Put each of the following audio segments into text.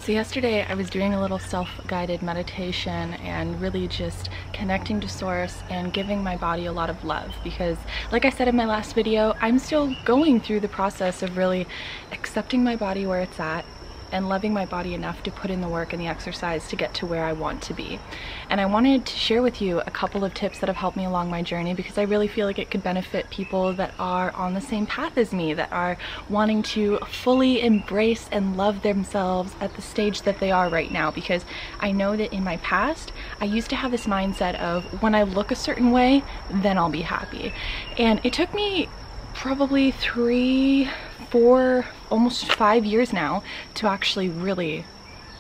So yesterday I was doing a little self-guided meditation and really just connecting to source and giving my body a lot of love because, like I said in my last video, I'm still going through the process of really accepting my body where it's at and loving my body enough to put in the work and the exercise to get to where I want to be. And I wanted to share with you a couple of tips that have helped me along my journey because I really feel like it could benefit people that are on the same path as me, that are wanting to fully embrace and love themselves at the stage that they are right now. Because I know that in my past, I used to have this mindset of when I look a certain way, then I'll be happy. And it took me probably 3, 4, almost 5 years now to actually really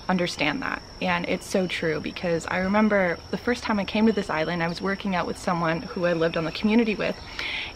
understand that. And it's so true because I remember the first time I came to this island, I was working out with someone who I lived on the community with,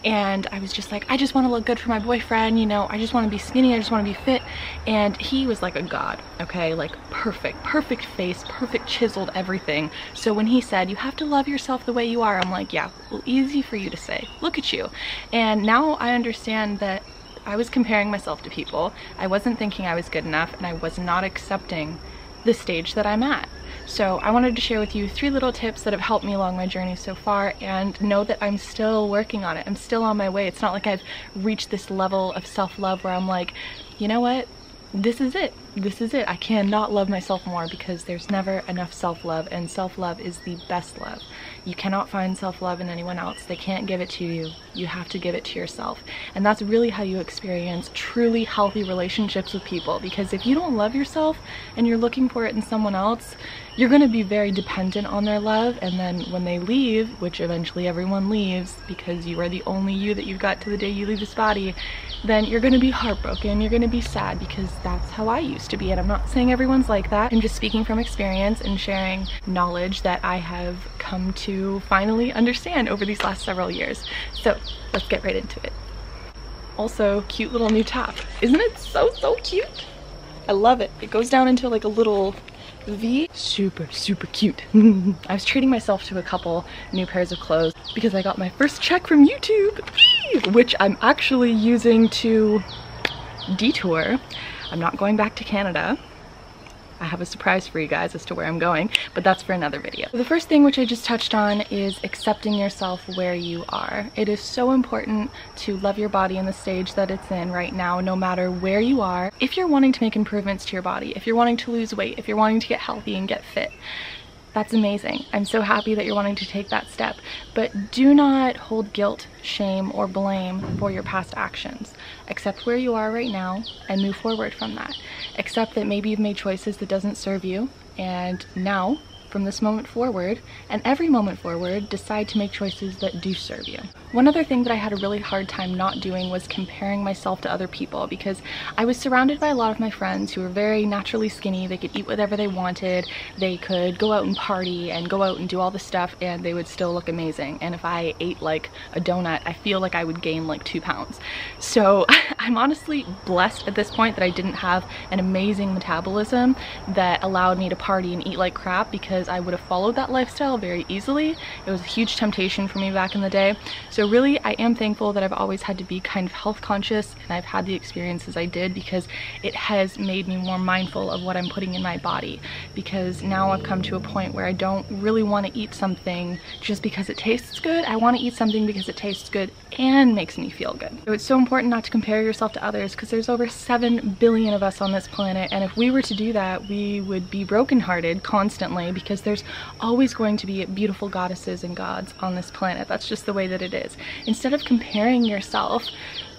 and I was just like, I just want to look good for my boyfriend, you know, I just want to be skinny, I just want to be fit. And he was like a god, okay, like perfect face, perfect chiseled everything. So when he said, you have to love yourself the way you are, I'm like, yeah, well, easy for you to say, look at you. And now I understand that I was comparing myself to people, I wasn't thinking I was good enough, and I was not accepting the stage that I'm at. So I wanted to share with you 3 little tips that have helped me along my journey so far, and know that I'm still working on it. I'm still on my way. It's not like I've reached this level of self-love where I'm like, you know what? This is it. This is it. I cannot love myself more because there's never enough self-love, and self-love is the best love. You cannot find self-love in anyone else. They can't give it to you. You have to give it to yourself. And that's really how you experience truly healthy relationships with people, because if you don't love yourself and you're looking for it in someone else, you're going to be very dependent on their love, and then when they leave, which eventually everyone leaves because you are the only you that you've got to the day you leave this body, then you're going to be heartbroken, you're going to be sad, because that's how I used to be. And I'm not saying everyone's like that. I'm just speaking from experience and sharing knowledge that I have come to finally understand over these last several years. So let's get right into it. Also, cute little new top. Isn't it so cute? I love it. It goes down into like a little V. Super cute. I was treating myself to a couple new pairs of clothes because I got my first check from YouTube, which I'm actually using to detour. I'm not going back to Canada. I have a surprise for you guys as to where I'm going, but that's for another video. The first thing, which I just touched on, is accepting yourself where you are. It is so important to love your body in the stage that it's in right now, no matter where you are. If you're wanting to make improvements to your body, if you're wanting to lose weight, if you're wanting to get healthy and get fit, that's amazing. I'm so happy that you're wanting to take that step, but do not hold guilt, shame, or blame for your past actions. Accept where you are right now and move forward from that. Accept that maybe you've made choices that doesn't serve you, and now, from this moment forward, and every moment forward, decide to make choices that do serve you. One other thing that I had a really hard time not doing was comparing myself to other people, because I was surrounded by a lot of my friends who were very naturally skinny. They could eat whatever they wanted, they could go out and party and go out and do all this stuff, and they would still look amazing. And if I ate like a donut, I feel like I would gain like 2 pounds. So I'm honestly blessed at this point that I didn't have an amazing metabolism that allowed me to party and eat like crap, because I would have followed that lifestyle very easily. It was a huge temptation for me back in the day. So really, I am thankful that I've always had to be kind of health conscious, and I've had the experiences I did, because it has made me more mindful of what I'm putting in my body. Because now I've come to a point where I don't really want to eat something just because it tastes good. I want to eat something because it tastes good and makes me feel good. So it's so important not to compare yourself to others, because there's over 7 billion of us on this planet, and if we were to do that, we would be brokenhearted constantly, because there's always going to be beautiful goddesses and gods on this planet. That's just the way that it is. Instead of comparing yourself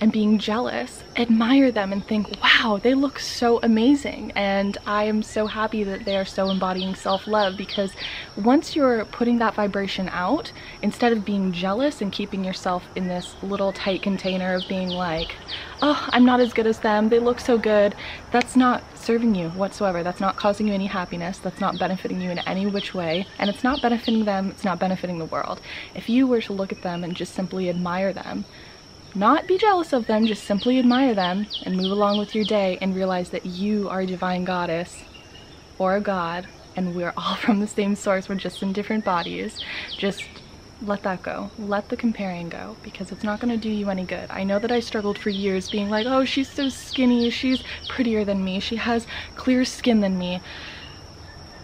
and being jealous, admire them and think, wow, they look so amazing. And I am so happy that they are so embodying self-love, because once you're putting that vibration out, instead of being jealous and keeping yourself in this little tight container of being like, oh, I'm not as good as them, they look so good, that's not serving you whatsoever. That's not causing you any happiness. That's not benefiting you in any which way. And it's not benefiting them, it's not benefiting the world. If you were to look at them and just simply admire them, not be jealous of them, just simply admire them and move along with your day, and realize that you are a divine goddess or a god, and we're all from the same source. We're just in different bodies. Just let that go. Let the comparing go, because it's not going to do you any good. I know that I struggled for years being like, oh, she's so skinny, she's prettier than me, she has clearer skin than me.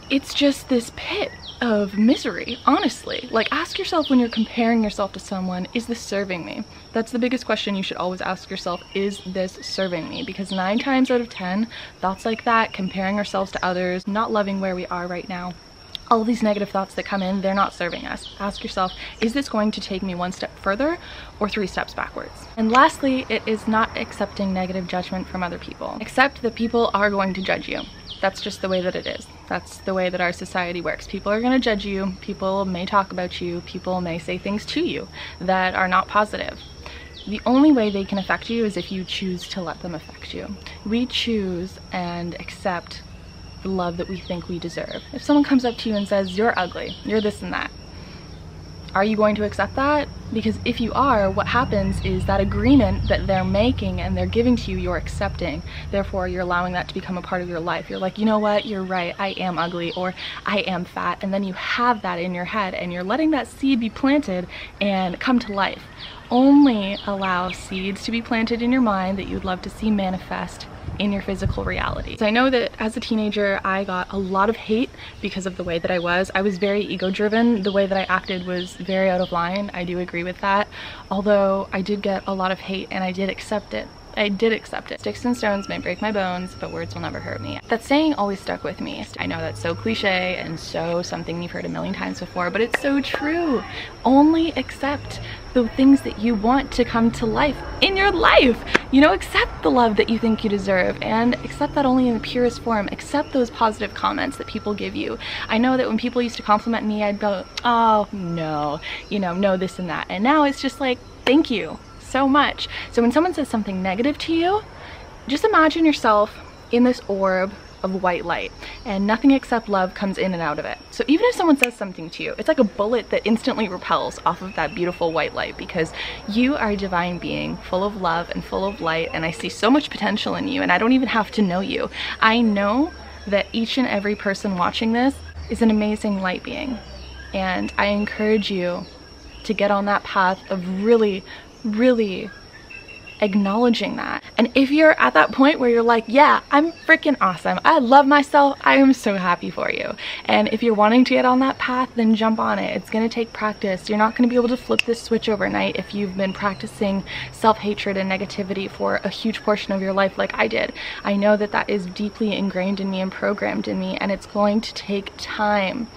It's just this pit of misery, honestly. Like, ask yourself when you're comparing yourself to someone, is this serving me? That's the biggest question you should always ask yourself, is this serving me? Because 9 times out of 10, thoughts like that, comparing ourselves to others, not loving where we are right now, all these negative thoughts that come in, they're not serving us. Ask yourself, is this going to take me 1 step further or 3 steps backwards? And lastly, it is not accepting negative judgment from other people. Accept that people are going to judge you. That's just the way that it is. That's the way that our society works. People are going to judge you. People may talk about you. People may say things to you that are not positive. The only way they can affect you is if you choose to let them affect you. We choose and accept the love that we think we deserve. If someone comes up to you and says, you're ugly, you're this and that, are you going to accept that? Because if you are, what happens is that agreement that they're making and they're giving to you, you're accepting. Therefore, you're allowing that to become a part of your life. You're like, you know what, you're right, I am ugly, or I am fat. And then you have that in your head and you're letting that seed be planted and come to life. Only allow seeds to be planted in your mind that you'd love to see manifest in your physical reality. So I know that as a teenager, I got a lot of hate because of the way that I was. I was very ego-driven. The way that I acted was very out of line. I do agree with that. Although I did get a lot of hate and I did accept it. I did accept it. Sticks and stones may break my bones, but words will never hurt me. That saying always stuck with me. I know that's so cliche and so something you've heard a million times before, but it's so true. Only accept the things that you want to come to life in your life. You know, accept the love that you think you deserve and accept that only in the purest form. Accept those positive comments that people give you. I know that when people used to compliment me, I'd go, oh no, you know, no this and that. And now it's just like, thank you so much. So when someone says something negative to you, just imagine yourself in this orb of white light and nothing except love comes in and out of it. So even if someone says something to you, it's like a bullet that instantly repels off of that beautiful white light, because you are a divine being full of love and full of light, and I see so much potential in you, and I don't even have to know you. I know that each and every person watching this is an amazing light being, and I encourage you to get on that path of really acknowledging that. And if you're at that point where you're like, yeah, I'm freaking awesome, I love myself, I am so happy for you. And if you're wanting to get on that path, then jump on it. It's going to take practice. You're not going to be able to flip this switch overnight if you've been practicing self-hatred and negativity for a huge portion of your life like I did. I know that that is deeply ingrained in me and programmed in me, and it's going to take time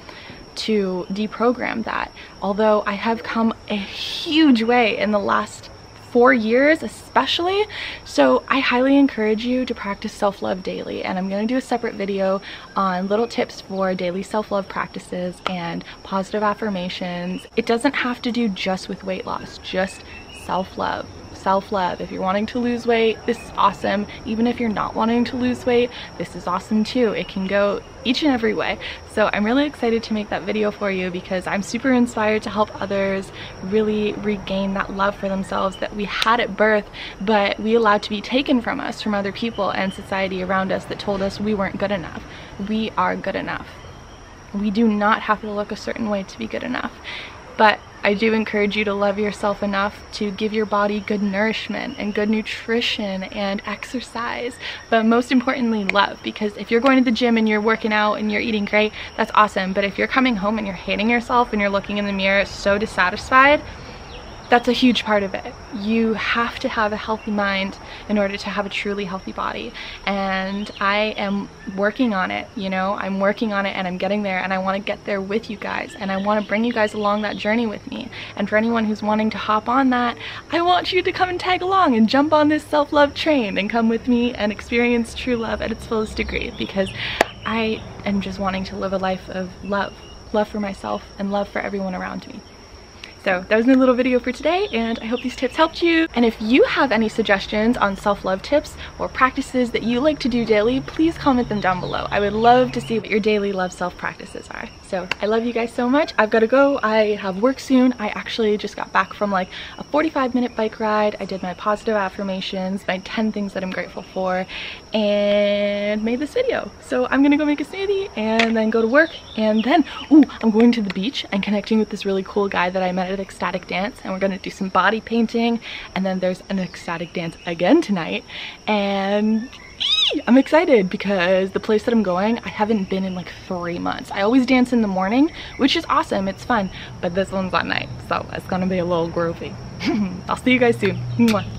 to deprogram that. Although I have come a huge way in the last 4 years especially, so I highly encourage you to practice self-love daily, and I'm going to do a separate video on little tips for daily self-love practices and positive affirmations. It doesn't have to do just with weight loss, just self-love. Self-love. If you're wanting to lose weight, this is awesome. Even if you're not wanting to lose weight, this is awesome too. It can go each and every way. So I'm really excited to make that video for you because I'm super inspired to help others really regain that love for themselves that we had at birth, but we allowed to be taken from us, from other people and society around us that told us we weren't good enough. We are good enough. We do not have to look a certain way to be good enough. But I do encourage you to love yourself enough to give your body good nourishment and good nutrition and exercise, but most importantly, love. Because if you're going to the gym and you're working out and you're eating great, that's awesome. But if you're coming home and you're hating yourself and you're looking in the mirror so dissatisfied, that's a huge part of it. You have to have a healthy mind in order to have a truly healthy body. And I am working on it, you know, I'm working on it and I'm getting there, and I want to get there with you guys, and I want to bring you guys along that journey with me. And for anyone who's wanting to hop on that, I want you to come and tag along and jump on this self-love train and come with me and experience true love at its fullest degree, because I am just wanting to live a life of love. Love for myself and love for everyone around me. So that was my little video for today, and I hope these tips helped you. And if you have any suggestions on self-love tips or practices that you like to do daily, please comment them down below. I would love to see what your daily love self practices are. So I love you guys so much. I've got to go. I have work soon. I actually just got back from like a 45-minute bike ride. I did my positive affirmations, my 10 things that I'm grateful for, and made this video. So I'm gonna go make a smoothie and then go to work, and then I'm going to the beach and connecting with this really cool guy that I met an ecstatic dance, and we're gonna do some body painting, and then there's an ecstatic dance again tonight. And I'm excited because the place that I'm going, I haven't been in like 3 months. I always dance in the morning, which is awesome, it's fun, but this one's at night, so it's gonna be a little groovy. I'll see you guys soon. Mwah.